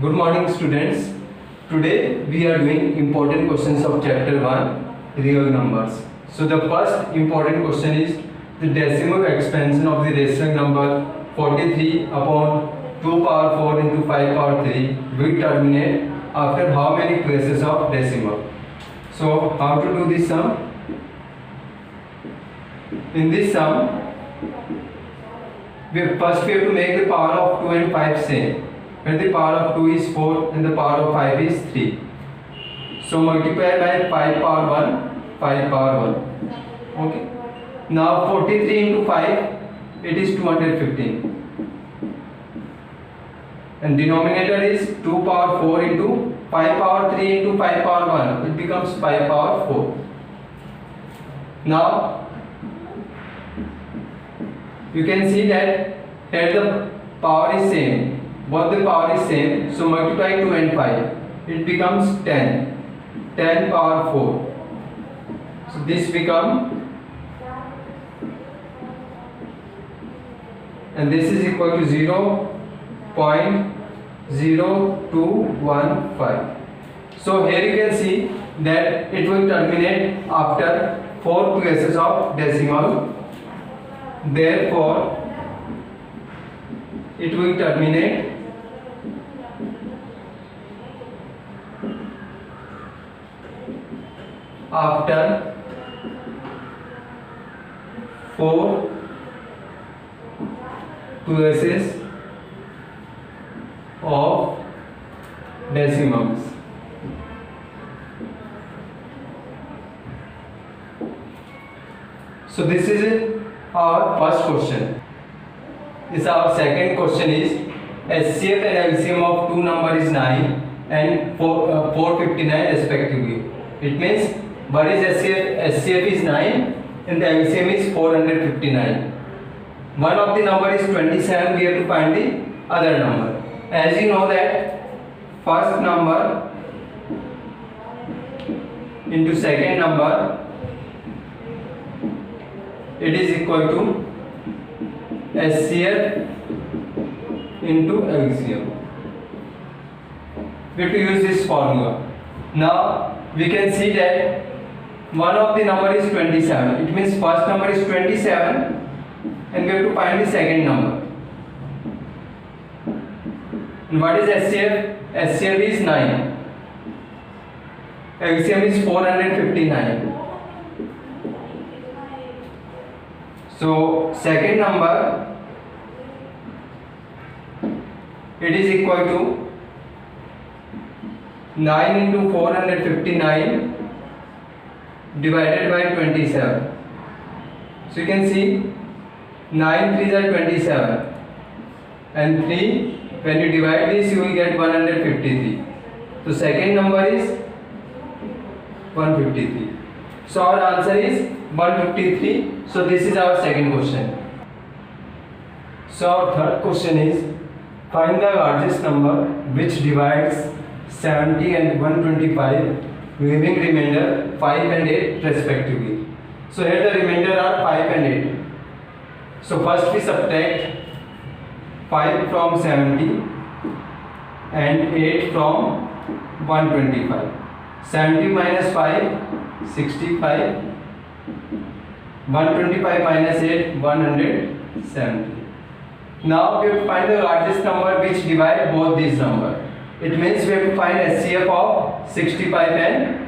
Good morning students. Today we are doing important questions of chapter 1 real numbers. So the first important question is the decimal expansion of the rational number 43 upon 2 power 4 into 5 power 3 will terminate after how many places of decimal. So how to do this sum? In this sum we have to make the power of 2 and 5 same. When the power of 2 is 4 and the power of 5 is 3. So multiply by 5 power 1, 5 power 1. Okay. Now 43 into 5, it is 215. And denominator is 2 power 4 into 5 power 3 into 5 power 1. It becomes 5 power 4. Now you can see that here the power is same. Both the power is same, so multiply 2 and 5, it becomes 10, 10 power 4. So this become, and this is equal to 0.0215. So here you can see that it will terminate after 4 places of decimal. Therefore it will terminate after 4 places of decimals. So this is our first question. This our second question is HCF and LCM of two number is 9 and 459 respectively. It means what is HCF? HCF is 9 and the LCM is 459. One of the number is 27, we have to find the other number. As you know that first number into second number, it is equal to HCF into LCM. We have to use this formula. Now we can see that one of the number is 27. It means first number is 27 and we have to find the second number. And what is HCF? HCF is 9. LCM is 459. So second number, it is equal to 9 into 459 divided by 27. So you can see 9 3s are 27 and 3, when you divide this you will get 153. So second number is 153. So our answer is 153. So this is our second question. So our third question is find the largest number which divides 70 and 125, leaving remainder 5 and 8 respectively. So here the remainder are 5 and 8. So first we subtract 5 from 70 and 8 from 125. 70 minus 5, 65. 125 minus 8, 170. Now we have to find the largest number which divide both these numbers. It means we have to find HCF of 65 and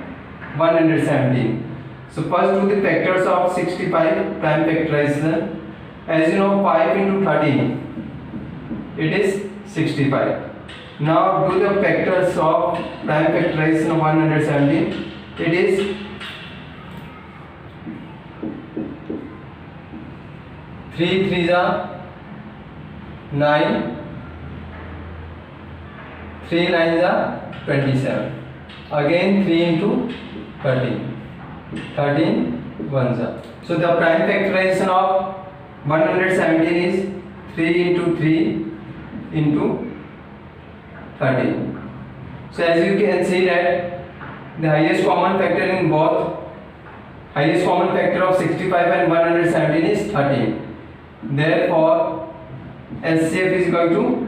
117. So first do the factors of 65, prime factorization. As you know, 5 into 13, it is 65. Now do the factors of prime factorization of 117. It is 3 3s are 9, 3 9s are 27. Again 3 into 13, 13 1s are. So the prime factorization of 117 is 3 into 3 into 13. So as you can see that the highest common factor in both, highest common factor of 65 and 117 is 13. Therefore HCF is equal to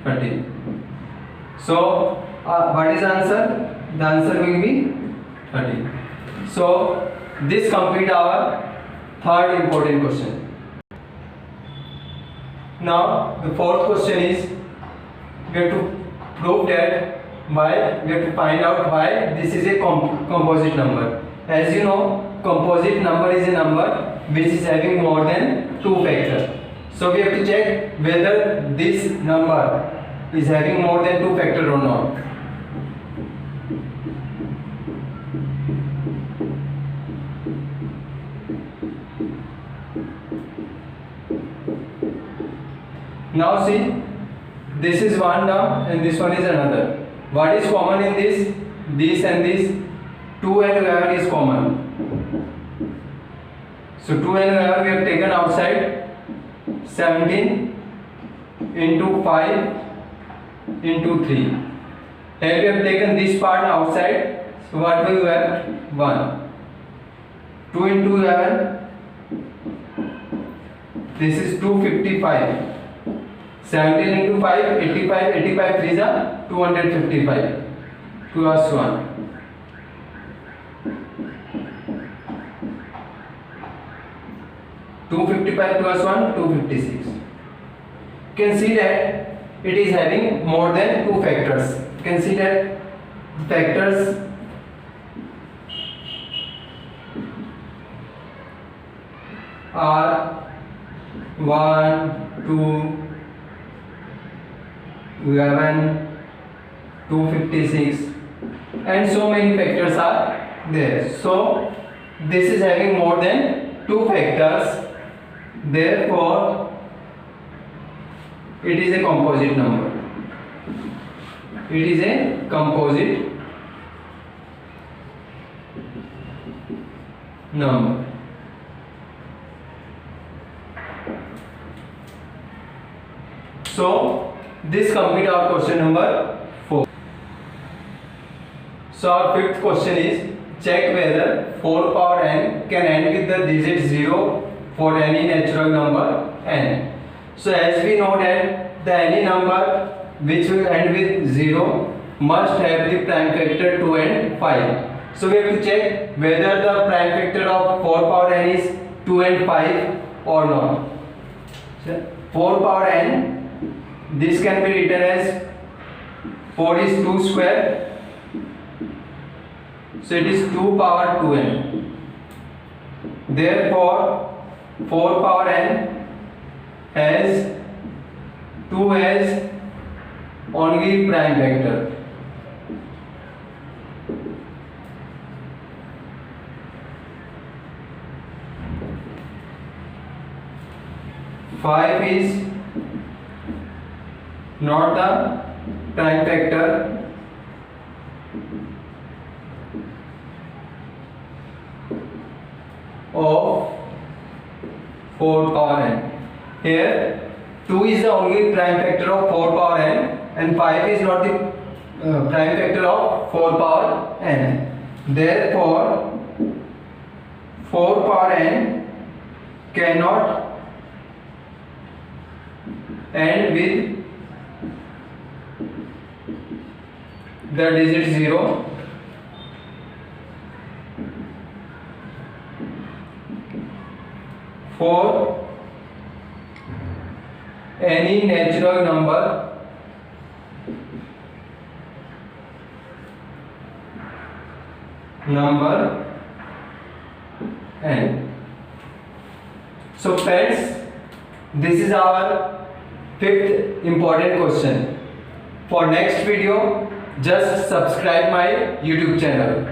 13. So what is the answer? The answer will be 30. So this complete our third important question. Now the fourth question is, we have to prove that we have to find out why this is a composite number. As you know, composite number is a number which is having more than 2 factors. So we have to check whether this number is having more than 2 factors or not. Now see, this is one term and this one is another. What is common in this? This and this. 2 and 11 is common. So 2 and 11 we have taken outside. 17 into 5 into 3. Here we have taken this part outside. So what will you have? 1. 2 into 11. This is 255. 17 into 5, 85, 85 3s are 255. Plus 1. Plus 1, 256. You can see that it is having more than 2 factors. You can see that factors are 1, 2, 11, 256 and so many factors are there. So this is having more than 2 factors, therefore it is a composite number. It is a composite number. So this completes our question number 4. So our fifth question is, check whether 4 power n can end with the digit 0 for any natural number n. So as we know that any number which will end with 0 must have the prime factor 2 and 5. So we have to check whether the prime factor of 4 power n is 2 and 5 or not. So 4 power n, this can be written as 4 is 2 square. So it is 2 power 2n. Therefore 4 power n has 2 as only prime factor. Five is not the prime factor. Of 4 power n. Here 2 is the only prime factor of 4 power n and 5 is not the prime factor of 4 power n. Therefore 4 power n cannot end with the digit 0. For any natural number n. So friends, this is our fifth important question. For next video, just subscribe my YouTube channel.